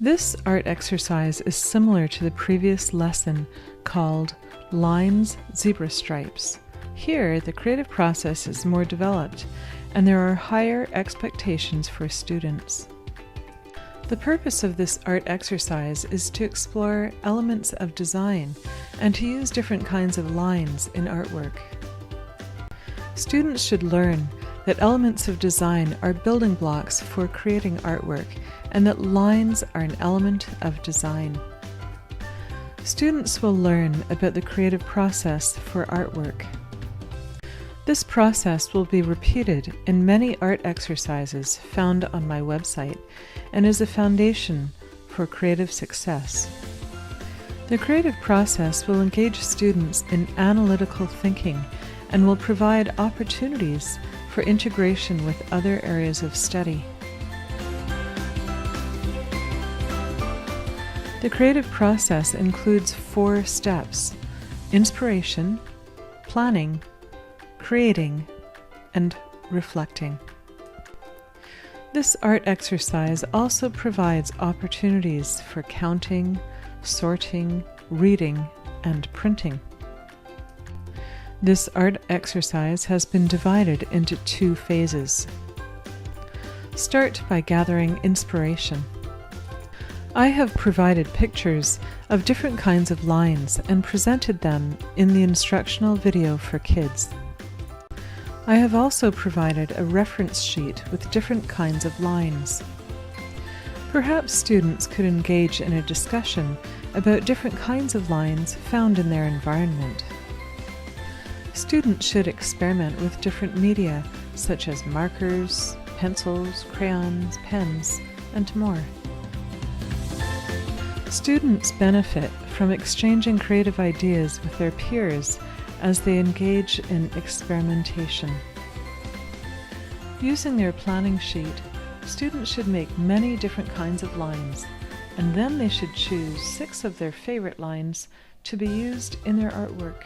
This art exercise is similar to the previous lesson called Lines, Zebra Stripes. Here, the creative process is more developed, and there are higher expectations for students. The purpose of this art exercise is to explore elements of design and to use different kinds of lines in artwork. Students should learn that elements of design are building blocks for creating artwork and that lines are an element of design. Students will learn about the creative process for artwork. This process will be repeated in many art exercises found on my website and is a foundation for creative success. The creative process will engage students in analytical thinking and will provide opportunities for integration with other areas of study. The creative process includes 4 steps: inspiration, planning, creating, and reflecting. This art exercise also provides opportunities for counting, sorting, reading, and printing. This art exercise has been divided into 2 phases. Start by gathering inspiration. I have provided pictures of different kinds of lines and presented them in the instructional video for kids. I have also provided a reference sheet with different kinds of lines. Perhaps students could engage in a discussion about different kinds of lines found in their environment. Students should experiment with different media such as markers, pencils, crayons, pens, and more. Students benefit from exchanging creative ideas with their peers as they engage in experimentation. Using their planning sheet, students should make many different kinds of lines, and then they should choose 6 of their favorite lines to be used in their artwork.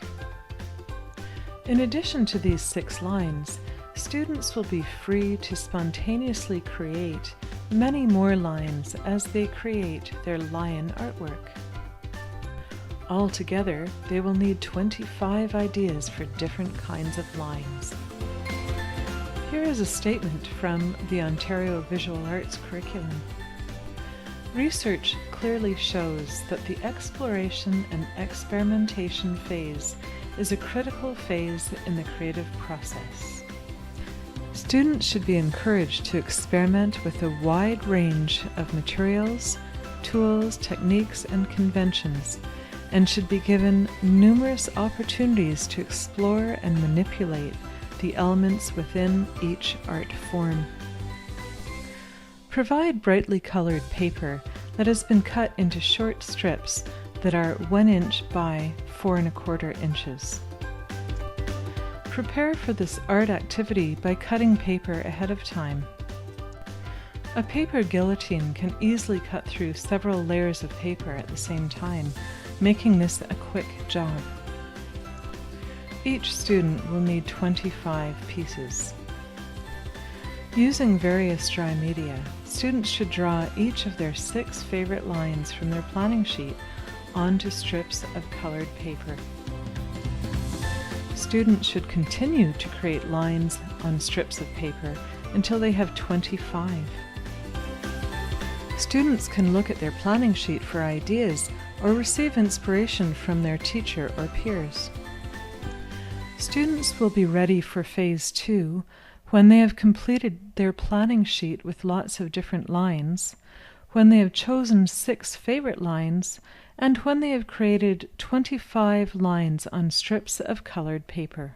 In addition to these 6 lines, students will be free to spontaneously create many more lines as they create their lion artwork. Altogether, they will need 25 ideas for different kinds of lines. Here is a statement from the Ontario Visual Arts curriculum. Research clearly shows that the exploration and experimentation phase is a critical phase in the creative process. Students should be encouraged to experiment with a wide range of materials, tools, techniques, and conventions, and should be given numerous opportunities to explore and manipulate the elements within each art form. Provide brightly colored paper that has been cut into short strips that are 1 inch by 4 1/4 inches. Prepare for this art activity by cutting paper ahead of time. A paper guillotine can easily cut through several layers of paper at the same time, making this a quick job. Each student will need 25 pieces. Using various dry media, students should draw each of their 6 favorite lines from their planning sheet onto strips of colored paper. Students should continue to create lines on strips of paper until they have 25. Students can look at their planning sheet for ideas or receive inspiration from their teacher or peers. Students will be ready for Phase 2 when they have completed their planning sheet with lots of different lines, when they have chosen 6 favorite lines, and when they have created 25 lines on strips of colored paper.